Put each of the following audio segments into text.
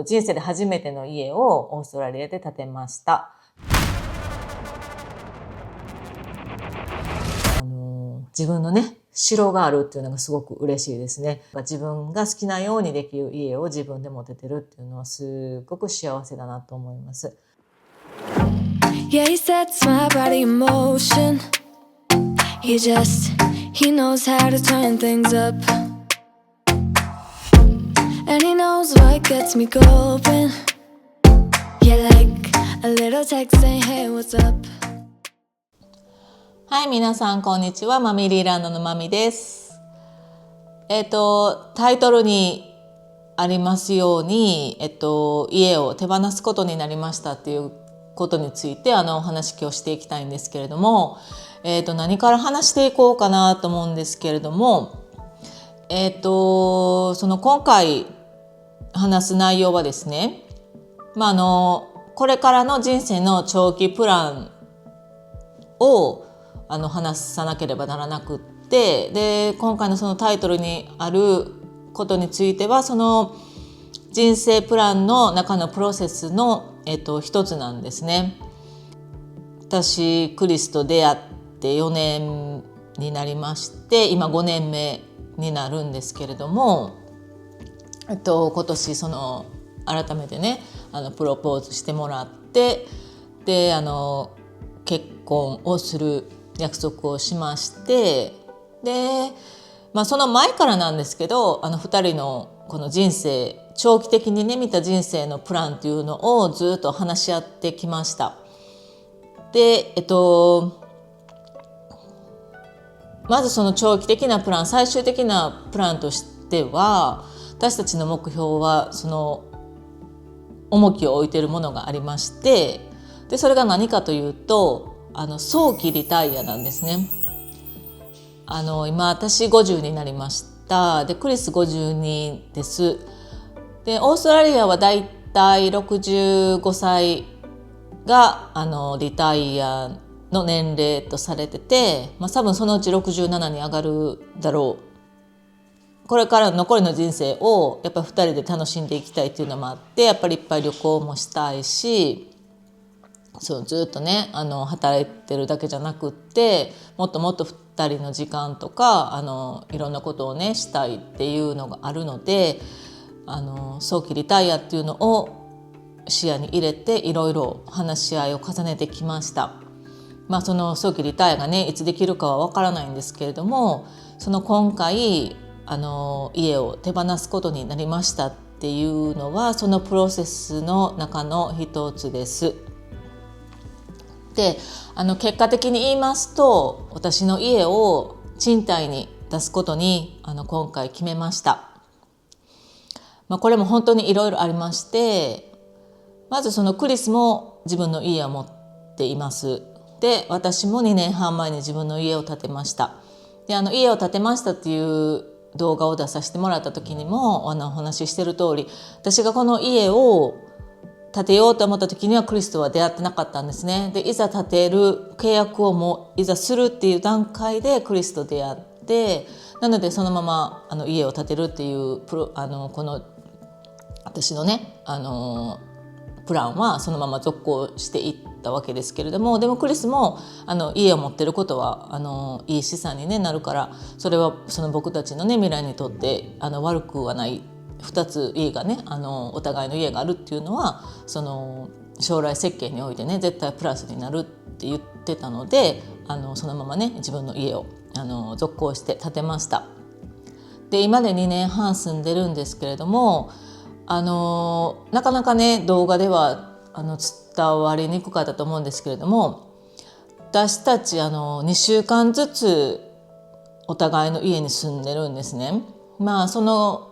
人生で初めての家をオーストラリアで建てました。自分のね、城があるっていうのがすごく嬉しいですね。自分が好きなようにできる家を自分で持ててるっていうのはすごく幸せだなと思います。Yeah, he sets my body in motion. He knows how to turn things up. And he knows what gets me going. Yeah, like a little text saying, hey, what's up? はい、皆さんこんにちは。マミリーランドのマミです。タイトルにありますように、家を手放すことになりましたっていうことについてお話をしていきたいんですけれども、何から話していこうかなと思うんですけれども、その今回話す内容はですね、これからの人生の長期プランを話さなければならなくって、で今回のそのタイトルにあることについてはその人生プランの中のプロセスの、一つなんですね。私クリスと出会って4年になりまして、今5年目になるんですけれども、今年その改めてねプロポーズしてもらって、で結婚をする約束をしまして、で、その前からなんですけど2人のこの人生長期的にね見た人生のプランっていうのをずっと話し合ってきました。で、まずその長期的なプラン、最終的なプランとしては私たちの目標はその重きを置いているものがありまして、でそれが何かというと早期リタイアなんですね。今私50になりました。でクリス52です。でオーストラリアはだいたい65歳がリタイアの年齢とされてて、多分そのうち67に上がるだろう。これから残りの人生をやっぱり2人で楽しんでいきたいっていうのもあって、やっぱりいっぱい旅行もしたいし、そうずっとね働いてるだけじゃなくって、もっともっと2人の時間とかいろんなことをねしたいっていうのがあるので、早期リタイアっていうのを視野に入れていろいろ話し合いを重ねてきました。その早期リタイアがねいつできるかはわからないんですけれども、その今回家を手放すことになりましたっていうのはそのプロセスの中の一つです。で結果的に言いますと、私の家を賃貸に出すことに今回決めました。これも本当にいろいろありまして、まずそのクリスも自分の家を持っています。で私も2年半前に自分の家を建てました。で家を建てましたっていう動画を出させてもらった時にもお話ししてる通り、私がこの家を建てようと思った時にはクリスとは出会ってなかったんですね。でいざ建てる契約をもういざするっていう段階でクリスと出会って、なのでそのまま家を建てるっていうこの私のねプランはそのまま続行していったわけですけれども、でもクリスも家を持ってることはいい資産に、なるから、それはその僕たちのね未来にとって悪くはない。2つ家がねお互いの家があるっていうのはその将来設計においてね絶対プラスになるって言ってたので、そのままね自分の家を続行して建てました。で今で2年半住んでるんですけれども、なかなかね動画では伝わりにくかったと思うんですけれども、私たち2週間ずつお互いの家に住んでるんですね。その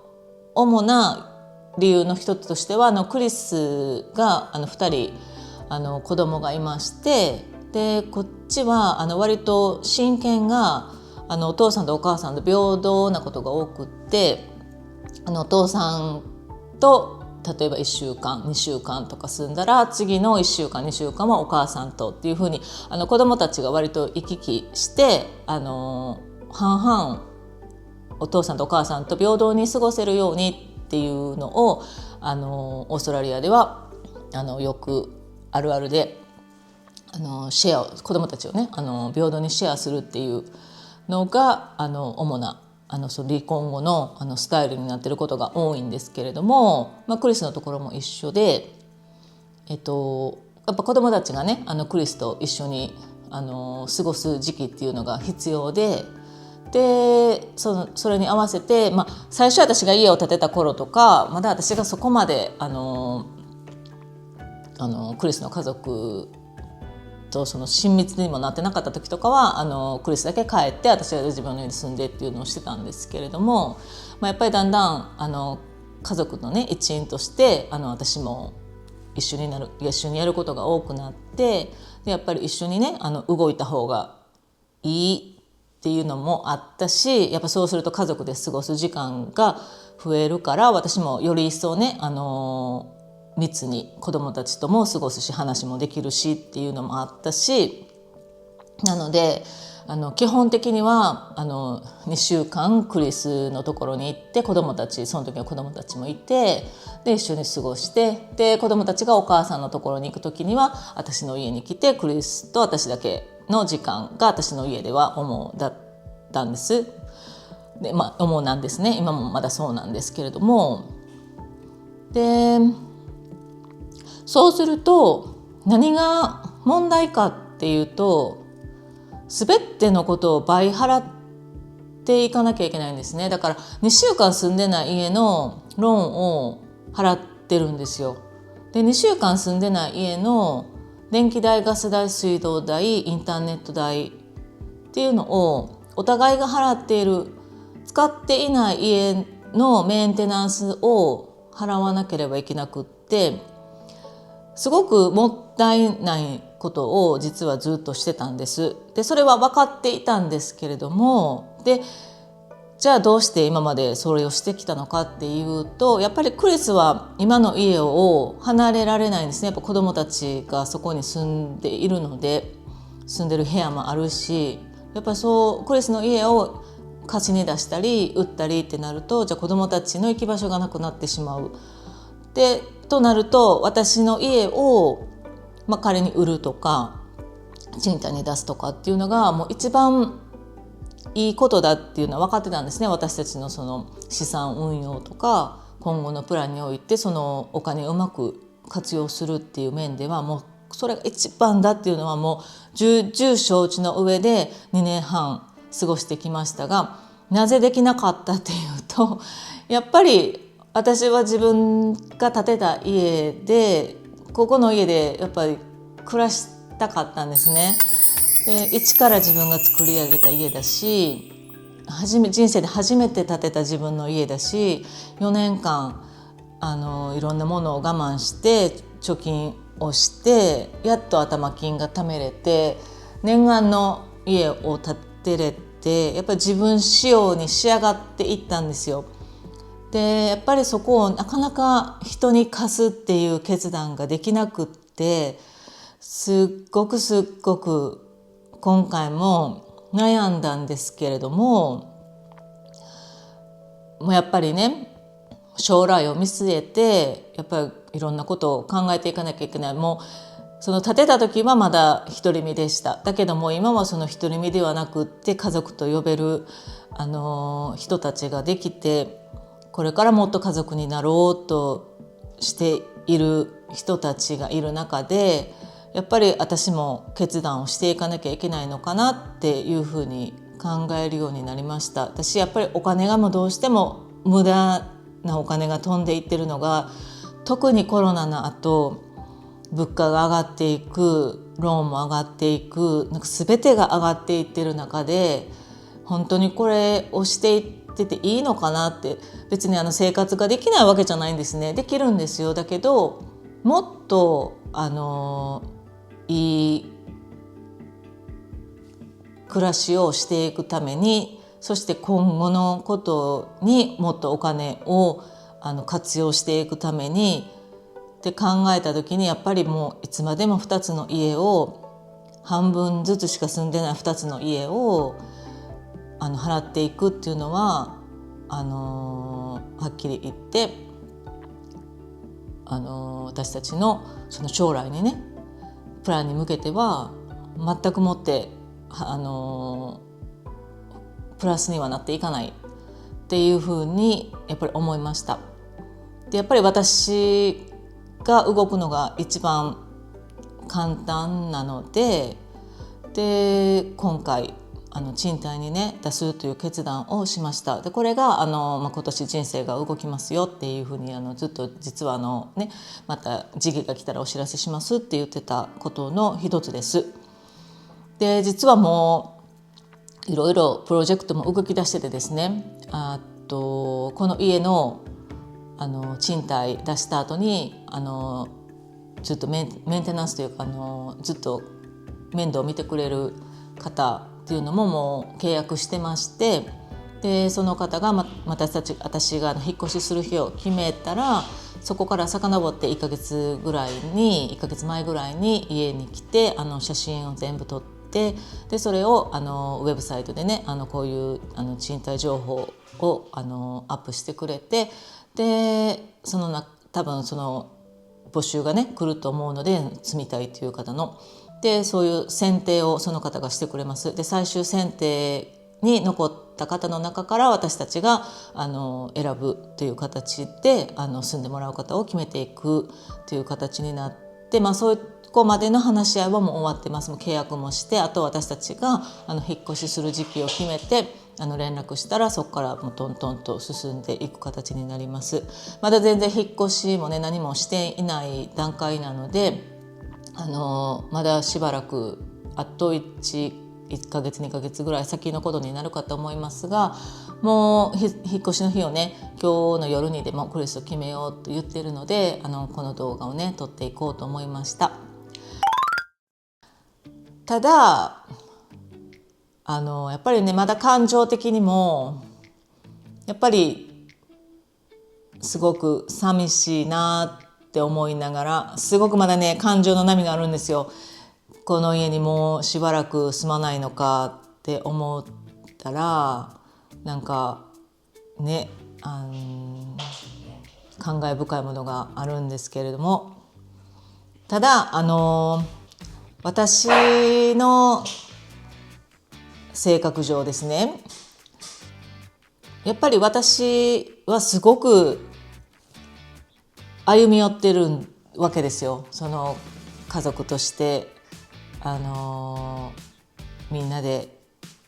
主な理由の一つとしてはクリスが2人子供がいまして、でこっちは割と親権がお父さんとお母さんと平等なことが多くって、お父さんと例えば1週間2週間とか住んだら次の1週間2週間はお母さんとっていうふうに子どもたちが割と行き来して半々お父さんとお母さんと平等に過ごせるようにっていうのをオーストラリアではよくあるあるでシェアを子どもたちをね平等にシェアするっていうのが主なその離婚後のスタイルになっていることが多いんですけれども、クリスのところも一緒で、やっぱ子どもたちがねクリスと一緒に過ごす時期っていうのが必要で、それに合わせて、最初私が家を建てた頃とかまだ私がそこまでクリスの家族とその親密にもなってなかった時とかはクリスだけ帰って私は自分の家に住んでっていうのをしてたんですけれども、やっぱりだんだん家族のね一員として私も一緒にやることが多くなって、でやっぱり一緒にね動いた方がいいっていうのもあったし、やっぱそうすると家族で過ごす時間が増えるから私もより一層ね密に子どもたちとも過ごすし話もできるしっていうのもあったし、なので基本的には2週間クリスのところに行って子どもたちその時は子どもたちもいてで一緒に過ごして、で子どもたちがお母さんのところに行く時には私の家に来てクリスと私だけの時間が私の家では主だったんです。で主なんですね。今もまだそうなんですけれども、でそうすると何が問題かっていうと全てのことを倍払っていかなきゃいけないんですね。だから2週間住んでない家のローンを払ってるんですよ。で2週間住んでない家の電気代、ガス代、水道代、インターネット代っていうのをお互いが払っている。使っていない家のメンテナンスを払わなければいけなくって、すごくもったいないことを実はずっとしてたんです。でそれは分かっていたんですけれども、でじゃあどうして今までそれをしてきたのかっていうと、やっぱりクリスは今の家を離れられないんですね。やっぱ子どもたちがそこに住んでいるので、住んでる部屋もあるし、やっぱりクリスの家を貸しに出したり売ったりってなると、じゃあ子どもたちの行き場所がなくなってしまう。でとなると私の家を、仮に売るとか賃貸に出すとかっていうのがもう一番いいことだっていうのは分かってたんですね。私たちのその資産運用とか今後のプランにおいてそのお金をうまく活用するっていう面ではもうそれが一番だっていうのはもう重承知の上で2年半過ごしてきましたが、なぜできなかったっていうと、やっぱり私は自分が建てた家でここの家でやっぱり暮らしたかったんですね。で一から自分が作り上げた家だし、人生で初めて建てた自分の家だし、4年間いろんなものを我慢して貯金をしてやっと頭金が貯めれて念願の家を建てれて、やっぱり自分仕様に仕上がっていったんですよ。でやっぱりそこをなかなか人に貸すっていう決断ができなくって、すっごく今回も悩んだんですけれども、もうやっぱりね将来を見据えてやっぱりいろんなことを考えていかなきゃいけない。もうその建てた時はまだ独り身でした。だけども今はその独り身ではなくって家族と呼べる人たちができて、これからもっと家族になろうとしている人たちがいる中で、やっぱり私も決断をしていかなきゃいけないのかなっていうふうに考えるようになりました。私やっぱりお金がもうどうしても無駄なお金が飛んでいってるのが、特にコロナの後物価が上がっていく、ローンも上がっていく、全てが上がっていってる中で本当にこれをしていってていいのかなって。別に生活ができないわけじゃないんですね。できるんですよ。だけどもっといい暮らしをしていくために、そして今後のことにもっとお金を活用していくためにって考えた時に、やっぱりもういつまでも2つの家を、半分ずつしか住んでない2つの家を払っていくっていうのははっきり言って私たちのその将来にねプランに向けては全くもってプラスにはなっていかないっていうふうにやっぱり思いました。でやっぱり私が動くのが一番簡単なので、今回賃貸にね出すという決断をしました。でこれが今年人生が動きますよっていうふうにずっと実はまた時期が来たらお知らせしますって言ってたことの一つです。で実はもういろいろプロジェクトも動き出しててですね、この家の賃貸出した後にずっとメンテナンスというかずっと面倒を見てくれる方っていうのももう契約してまして、でその方が私が引っ越しする日を決めたら、そこから遡って1ヶ月前ぐらいに家に来て写真を全部撮って、でそれをウェブサイトでねこういう賃貸情報をアップしてくれて、で多分その募集がね来ると思うので、住みたいという方のでそういう選定をその方がしてくれます。で最終選定に残った方の中から私たちが選ぶという形で住んでもらう方を決めていくという形になって、そういうこまでの話し合いはもう終わってます。もう契約もして、あと私たちが引っ越しする時期を決めて連絡したら、そこからもうトントンと進んでいく形になります。まだ全然引っ越しもね何もしていない段階なので、まだしばらくあと1ヶ月2ヶ月ぐらい先のことになるかと思いますが、もう引っ越しの日をね今日の夜にでもクリスを決めようと言っているので、この動画をね撮っていこうと思いました。ただやっぱりねまだ感情的にもやっぱりすごく寂しいなって思いながら、すごくまだね感情の波があるんですよ。この家にもうしばらく住まないのかって思ったら、なんかね感慨深いものがあるんですけれども、ただ私の性格上ですね、やっぱり私はすごく歩み寄ってるわけですよ。その家族としてみんなで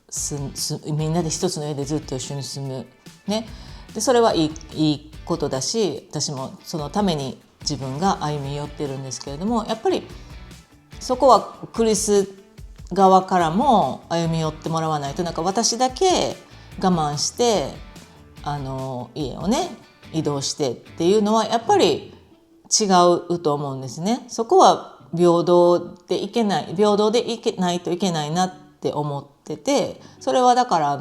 一つの家でずっと一緒に住むね。でそれはいいことだし、私もそのために自分が歩み寄ってるんですけれども、やっぱりそこはクリス側からも歩み寄ってもらわないと、なんか私だけ我慢して家をね移動してっていうのはやっぱり違うと思うんですね。そこは平等でいけないといけないなって思ってて、それはだから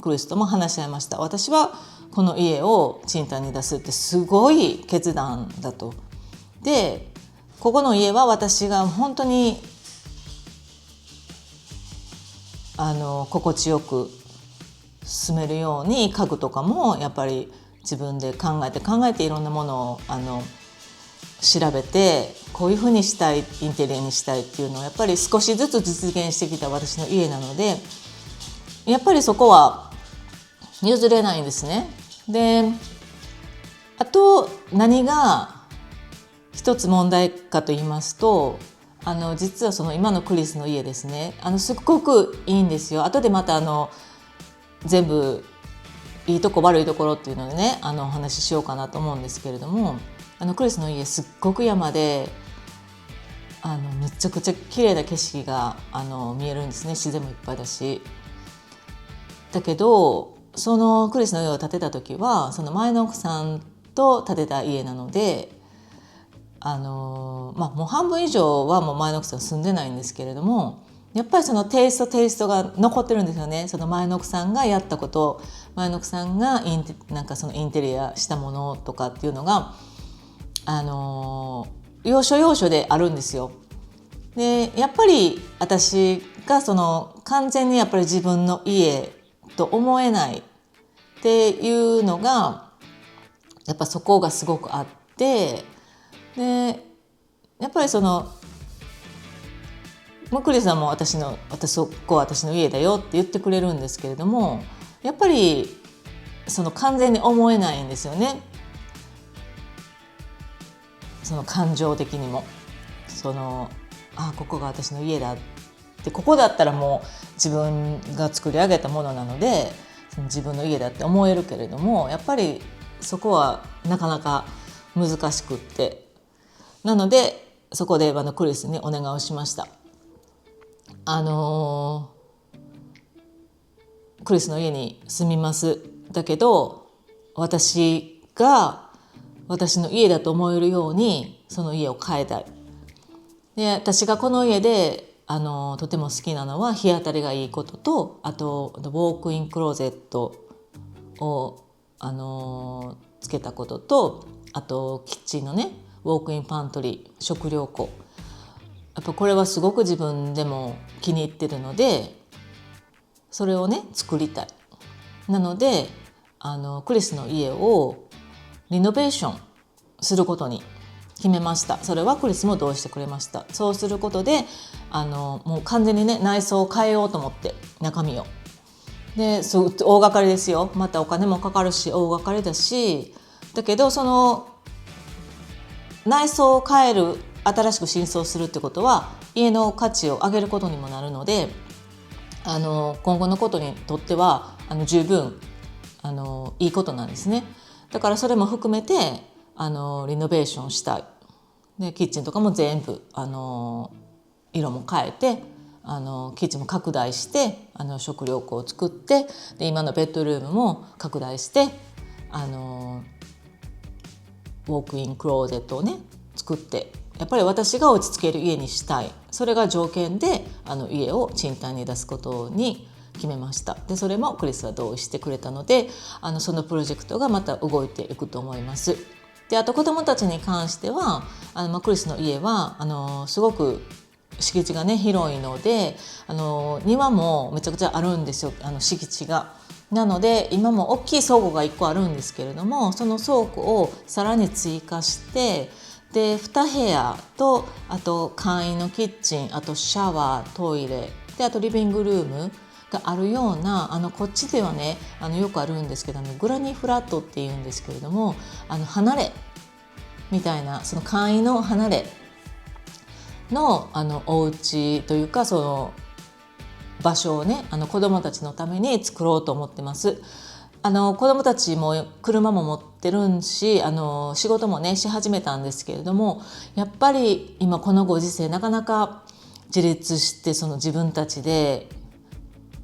クリスとも話し合いました。私はこの家を賃貸に出すってすごい決断だと。でここの家は私が本当に心地よく住めるように、家具とかもやっぱり自分で考えていろんなものを調べて、こういうふうにしたい、インテリアにしたいっていうのをやっぱり少しずつ実現してきた私の家なので、やっぱりそこは譲れないんですね。であと何が一つ問題かと言いますと、実はその今のクリスの家ですね、すっごくいいんですよ。後でまた全部いいとこ悪いところっていうのでねお話ししようかなと思うんですけれども、クリスの家すっごく山でめちゃくちゃ綺麗な景色が見えるんですね。自然もいっぱいだし。だけどそのクリスの家を建てた時はその前の奥さんと建てた家なので、もう半分以上はもう前の奥さん住んでないんですけれども、やっぱりそのテイストが残ってるんですよね。その前の奥さんがやったこと、前の奥さんがなんかそのインテリアしたものとかっていうのが要所要所であるんですよ。でやっぱり私がその完全にやっぱり自分の家と思えないっていうのがやっぱそこがすごくあって、でやっぱりクリスさんもそこは私の家だよって言ってくれるんですけれども、やっぱり完全に思えないんですよね。感情的にもここが私の家だって、ここだったらもう自分が作り上げたものなので自分の家だって思えるけれども、やっぱりそこはなかなか難しくって、なのでそこでクリスにお願いをしました。クリスの家に住みます。だけど私が私の家だと思えるようにその家を変えたい。で、私がこの家でとても好きなのは日当たりがいいことと、あとウォークインクローゼットをつけたことと、あとキッチンのねウォークインパントリー、食料庫、やっぱこれはすごく自分でも気に入ってるので、それをね作りたい。なのでクリスの家をリノベーションすることに決めました。それはクリスも同意してくれました。そうすることでもう完全にね内装を変えようと思って、中身をで大掛かりですよ。またお金もかかるし大掛かりだし、だけど内装を変える、新しく新装するってことは家の価値を上げることにもなるので、今後のことにとっては十分いいことなんですね。だからそれも含めてリノベーションしたい。でキッチンとかも全部色も変えてキッチンも拡大して食料庫を作って、で今のベッドルームも拡大してウォークインクローゼットをね作って、やっぱり私が落ち着ける家にしたい。それが条件で家を賃貸に出すことに決めました。でそれもクリスは同意してくれたのでそのプロジェクトがまた動いていくと思います。であと子どもたちに関してはクリスの家はすごく敷地がね広いので庭もめちゃくちゃあるんですよ、敷地が。なので今も大きい倉庫が1個あるんですけれども、その倉庫をさらに追加して、で2部屋と、あと簡易のキッチン、あとシャワー、トイレで、あとリビングルームがあるようなこっちではねよくあるんですけどグラニーフラットっていうんですけれども離れみたいな、その簡易の離れのお家というか、その場所をね子どもたちのために作ろうと思ってます。子どもたちも車も持ってるし仕事もねし始めたんですけれども、やっぱり今このご時世なかなか自立して自分たちで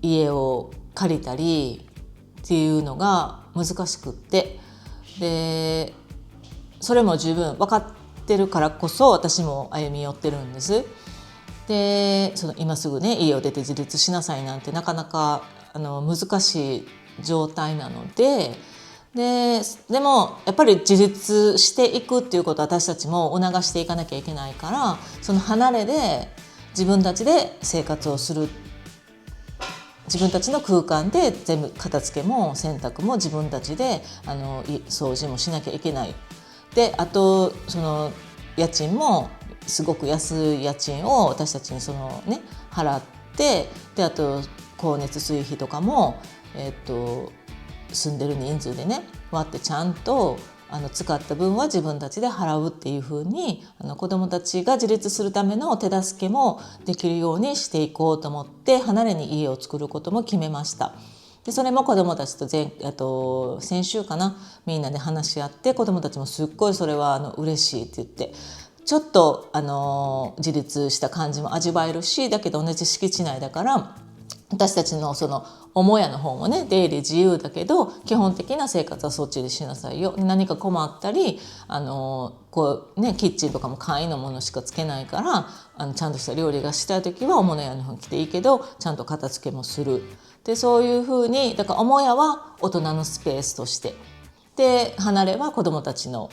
家を借りたりっていうのが難しくって、でそれも十分分かってるからこそ私も歩み寄ってるんです。で今すぐね家を出て自立しなさいなんてなかなか難しい状態なので、でもやっぱり自立していくっていうことは私たちも促していかなきゃいけないから、その離れで自分たちで生活をする、自分たちの空間で全部片付けも洗濯も自分たちで掃除もしなきゃいけない。であと家賃もすごく安い家賃を私たちに払って、であと光熱水費とかも、住んでる人数でね割ってちゃんと使った分は自分たちで払うっていう風に子どもたちが自立するための手助けもできるようにしていこうと思って離れに家を作ることも決めました。でそれも子どもたちと先週かな、みんなで話し合って、子どもたちもすっごいそれは嬉しいって言って、ちょっと自立した感じも味わえるし、だけど同じ敷地内だから私たちの母屋の方もね出入り自由だけど、基本的な生活はそっちでしなさいよ。何か困ったりキッチンとかも簡易のものしかつけないからちゃんとした料理がしたい時は母屋の方に来ていいけど、ちゃんと片付けもする。でそういうふうにだから母屋は大人のスペースとして、で離れは子どもたちの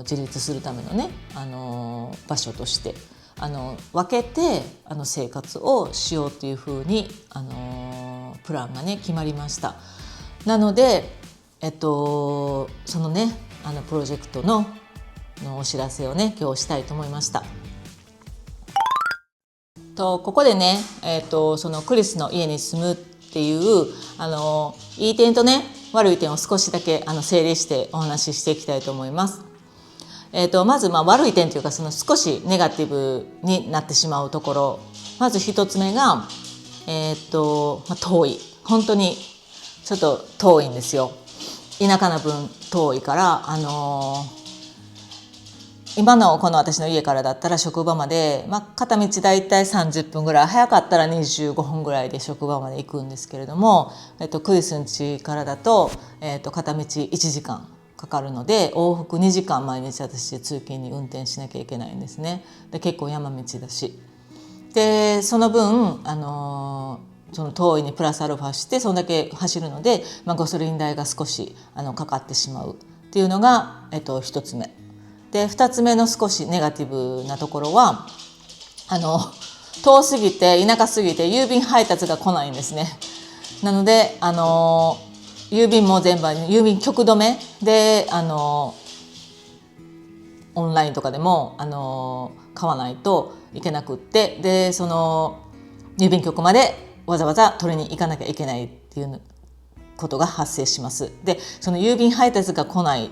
自立するためのね場所として分けて生活をしようというふうにプランがね決まりました。なのでそのねプロジェクトののお知らせをね今日したいと思いました。ここでね、そのクリスの家に住むっていういい点とね悪い点を少しだけ整理してお話ししていきたいと思います。まず悪い点というかその少しネガティブになってしまうところ、まず一つ目が、遠い、本当にちょっと遠いんですよ。田舎な分遠いから、今のこの私の家からだったら職場まで、片道だいたい30分ぐらい、早かったら25分ぐらいで職場まで行くんですけれども、クリスん家からだと、片道1時間かかるので、往復2時間毎日私通勤に運転しなきゃいけないんですね。で結構山道だし、でその分その遠いにプラスアルファしてそんだけ走るので、ガソリン代が少しかかってしまうっていうのが、1つ目で、2つ目の少しネガティブなところは遠すぎて田舎すぎて郵便配達が来ないんですね。なので郵便も全部郵便局止めでオンラインとかでも買わないといけなくって、でその郵便局までわざわざ取りに行かなきゃいけないっていうことが発生します。でその郵便配達が来ないっ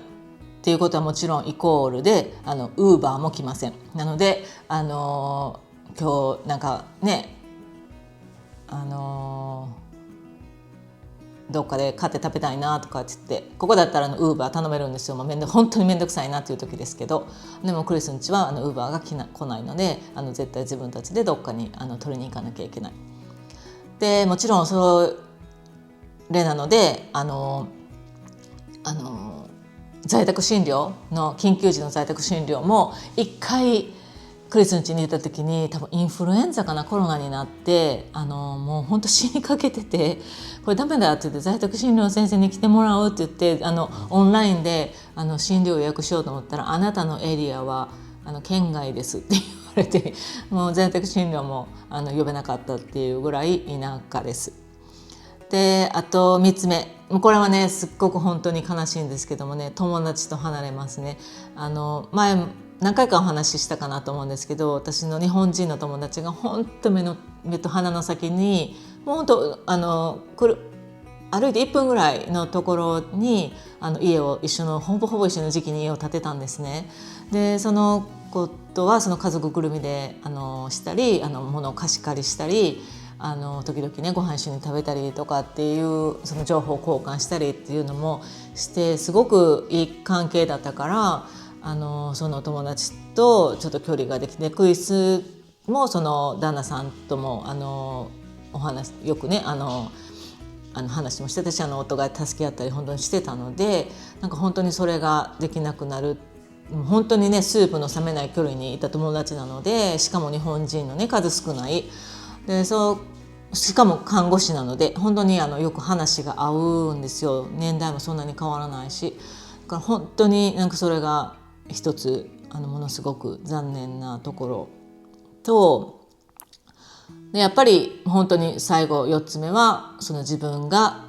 ていうことはもちろんイコールでウーバーも来ません。なので今日なんかねどっかで買って食べたいなとかって言って、ここだったらウーバー頼めるんですよ。本当に面倒くさいなっていう時ですけど、でもクリスん家はウーバーが来ないので絶対自分たちでどっかに取りに行かなきゃいけない。でもちろんそれなので在宅診療の緊急時の在宅診療も一回クリスん家にいた時に多分インフルエンザかなコロナになってもう本当死にかけてて、これダメだって言って在宅診療の先生に来てもらうって言ってオンラインで診療予約しようと思ったら、あなたのエリアは県外ですって言われて、もう在宅診療も呼べなかったっていうぐらい田舎です。であと3つ目、これはねすっごく本当に悲しいんですけどもね、友達と離れますね。前何回かお話ししたかなと思うんですけど、私の日本人の友達が本当目と鼻の先にもう本当歩いて1分ぐらいのところに家をほぼ一緒の時期に家を建てたんですね。でそのことはその家族ぐるみでしたり物を貸し借りしたり時々ねご飯一緒に食べたりとかっていうその情報交換したりっていうのもしてすごくいい関係だったから、その友達とちょっと距離ができて、クリスもその旦那さんともお話よくね話もしてたし夫が助け合ったり本当にしてたので、なんか本当にそれができなくなる、本当にねスープの冷めない距離にいた友達なので、しかも日本人のね数少ないでしかも看護師なので本当によく話が合うんですよ。年代もそんなに変わらないし、だから本当になんかそれが一つものすごく残念なところと、でやっぱり本当に最後4つ目はその自分が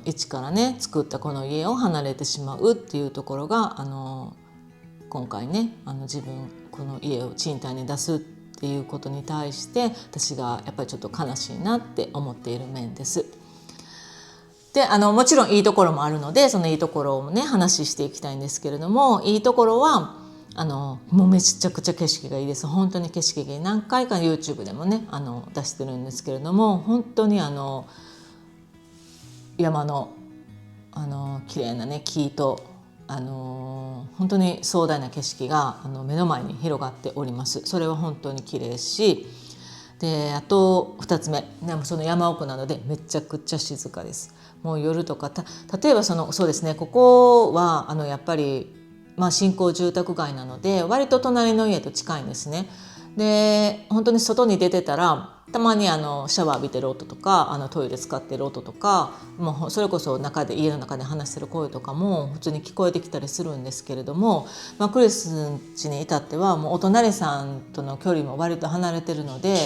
一からね作ったこの家を離れてしまうっていうところが今回ね自分この家を賃貸に出すっていうことに対して私がやっぱりちょっと悲しいなって思っている面です。でもちろんいいところもあるのでそのいいところをね話していきたいんですけれども、いいところはもうめちゃくちゃ景色がいいです。本当に景色がいい。何回か YouTube でもね出してるんですけれども、本当に山の綺麗なね木と本当に壮大な景色が目の前に広がっております。それは本当に綺麗し、であと2つ目でもその山奥なのでめちゃくちゃ静かです。もう夜とか例えばそうですね、ここはやっぱり新興住宅街なので割と隣の家と近いんですね。で本当に外に出てたらたまにシャワー浴びてる音とかトイレ使ってる音とか、もうそれこそ家の中で話してる声とかも普通に聞こえてきたりするんですけれども、クリスん家に至ってはもうお隣さんとの距離も割と離れてるので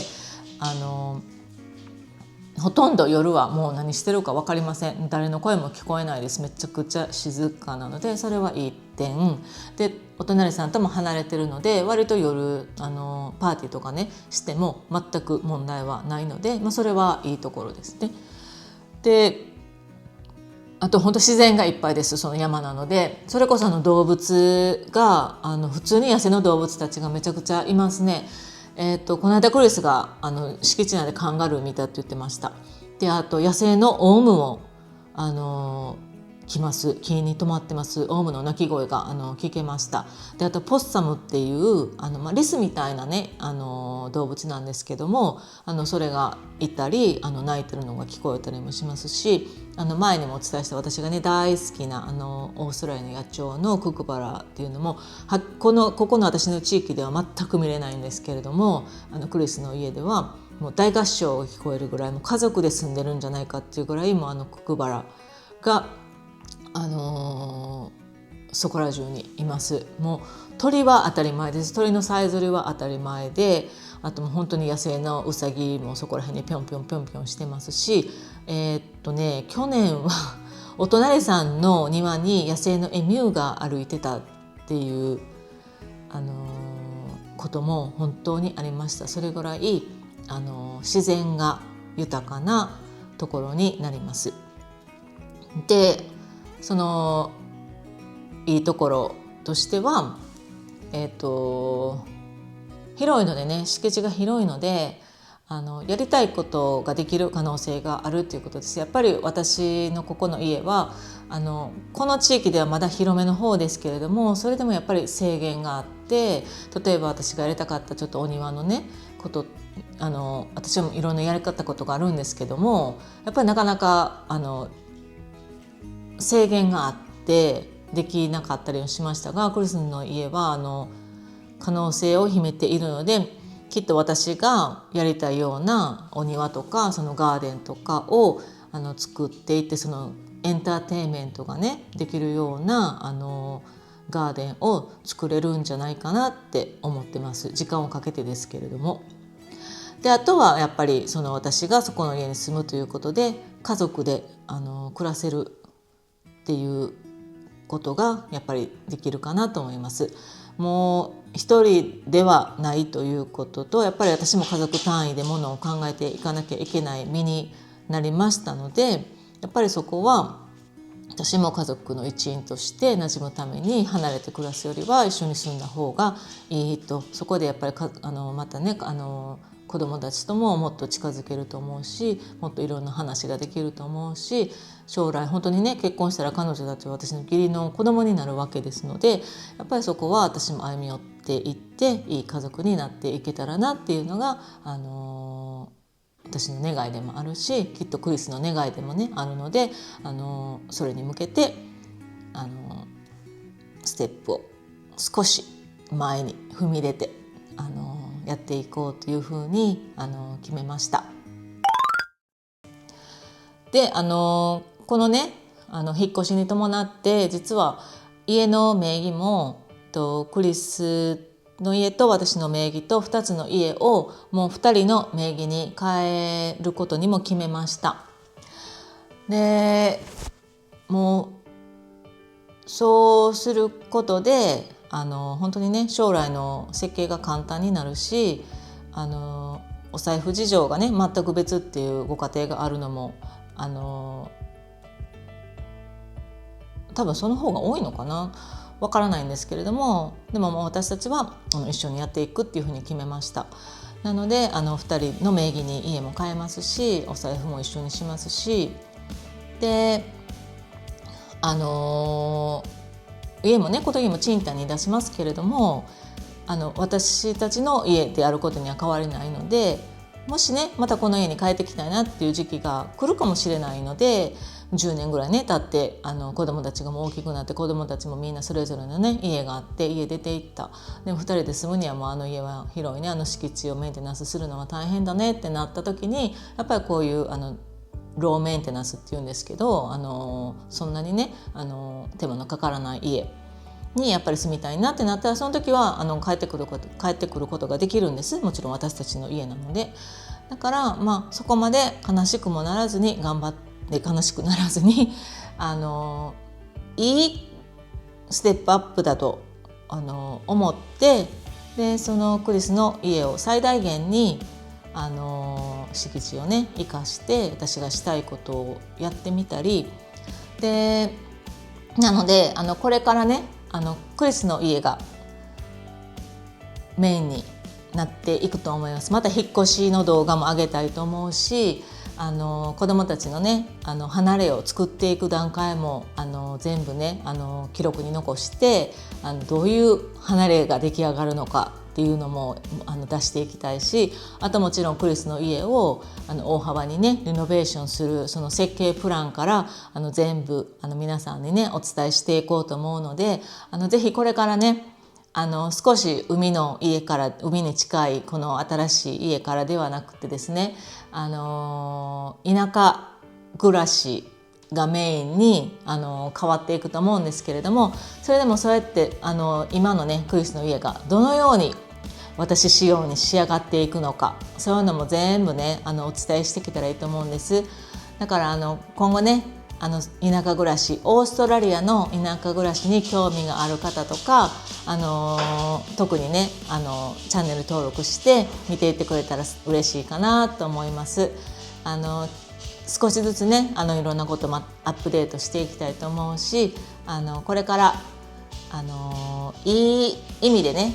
ほとんど夜はもう何してるか分かりません。誰の声も聞こえないです。めちゃくちゃ静かなのでそれはいい点点で、お隣さんとも離れてるので割と夜パーティーとかねしても全く問題はないので、それはいいところですね。であと本当自然がいっぱいです。その山なので、それこそ動物が普通に野生の動物たちがめちゃくちゃいますね。この間クリスが敷地内でカンガルー見たって言ってました。であと野生のオウムも来ます。木に止まってます。オウムの鳴き声が聞けました。であとポッサムっていうリスみたいなね動物なんですけども、それがいたり鳴いてるのが聞こえたりもしますし、前にもお伝えした私がね大好きなオーストラリアの野鳥のククバラっていうのもここの私の地域では全く見れないんですけれども、クリスの家ではもう大合唱が聞こえるぐらい、もう家族で住んでるんじゃないかっていうぐらい、もうククバラがそこら中にいます。もう鳥は当たり前です。鳥のさえずりは当たり前で、あともう本当に野生のウサギもそこら辺にぴょんぴょんぴょんぴょんしてますし、去年はお隣さんの庭に野生のエミューが歩いてたっていう、ことも本当にありました。それぐらい自然が豊かなところになります。でそのいいところとしては、広いのでね、敷地が広いのでやりたいことができる可能性があるということです。やっぱり私のここの家はこの地域ではまだ広めの方ですけれども、それでもやっぱり制限があって、例えば私がやりたかったちょっとお庭のねこと私もいろんなやり方ことがあるんですけども、やっぱりなかなか制限があってできなかったりしましたが、クリスの家は可能性を秘めているので、きっと私がやりたいようなお庭とかそのガーデンとかを作っていって、そのエンターテインメントがねできるようなガーデンを作れるんじゃないかなって思ってます。時間をかけてですけれども。であとはやっぱり私がそこの家に住むということで、家族で暮らせるっていうことがやっぱりできるかなと思います。もう一人ではないということと、やっぱり私も家族単位でものを考えていかなきゃいけない身になりましたので、やっぱりそこは私も家族の一員として馴染むために離れて暮らすよりは一緒に住んだ方がいいと、そこでやっぱりまたね子どもたちとももっと近づけると思うし、もっといろんな話ができると思うし、将来本当にね結婚したら彼女たちは私の義理の子供になるわけですので、やっぱりそこは私も歩み寄っていっていい家族になっていけたらなっていうのが、私の願いでもあるし、きっとクリスの願いでもねあるので、それに向けてステップを少し前に踏み入れてやっていこうというふうに決めました。でこのね引っ越しに伴って実は家の名義もクリスの家と私の名義と2つの家をもう2人の名義に変えることにも決めました。でもうそうすることで本当にね将来の設計が簡単になるし、お財布事情がね全く別っていうご家庭があるのも多分その方が多いのかな、わからないんですけれども、でももう私たちは一緒にやっていくっていうふうに決めました。なので2人の名義に家も買えますし、お財布も一緒にしますし、で家もねこの家も賃貸に出しますけれども、私たちの家であることには変わりないので、もしねまたこの家に帰ってきたいなっていう時期が来るかもしれないので、10年ぐらいね経って子どもたちがもう大きくなって、子どもたちもみんなそれぞれのね家があって家出ていった。でも2人で住むにはもう家は広いね、敷地をメンテナンスするのは大変だねってなった時に、やっぱりこういうローメンテナンスっていうんですけど、そんなにね手間のかからない家にやっぱり住みたいなってなったら、その時は帰ってくることができるんです。もちろん私たちの家なので。だからそこまで悲しくもならずに頑張って、悲しくならずにいいステップアップだと思って、でそのクリスの家を最大限に敷地をね生かして私がしたいことをやってみたりで、なのでこれからねクリスの家がメインになっていくと思います。また引っ越しの動画も上げたいと思うし、子どもたちのね離れを作っていく段階も全部ね記録に残してどういう離れが出来上がるのかっていうのも出していきたいし、あともちろんクリスの家を大幅にねリノベーションするその設計プランから全部皆さんにねお伝えしていこうと思うので、ぜひこれからね少し海に近いこの新しい家からではなくてですね、田舎暮らしがメインに変わっていくと思うんですけれども、それでもそうやって今のねクリスの家がどのように私仕様に仕上がっていくのか、そういうのも全部ねお伝えしてきたらいいと思うんです。だから今後ね田舎暮らし、オーストラリアの田舎暮らしに興味がある方とか、特にねチャンネル登録して見ていってくれたら嬉しいかなと思います。少しずつねいろんなこともアップデートしていきたいと思うし、これからいい意味でね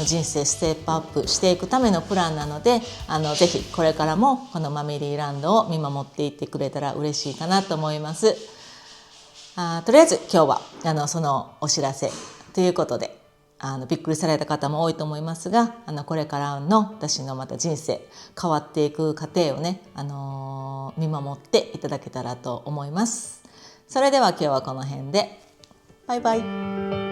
人生ステップアップしていくためのプランなので、ぜひこれからもこのマミリーランドを見守っていってくれたら嬉しいかなと思います。とりあえず今日はそのお知らせということでびっくりされた方も多いと思いますが、これからの私のまた人生変わっていく過程をね、見守っていただけたらと思います。それでは今日はこの辺でバイバイ。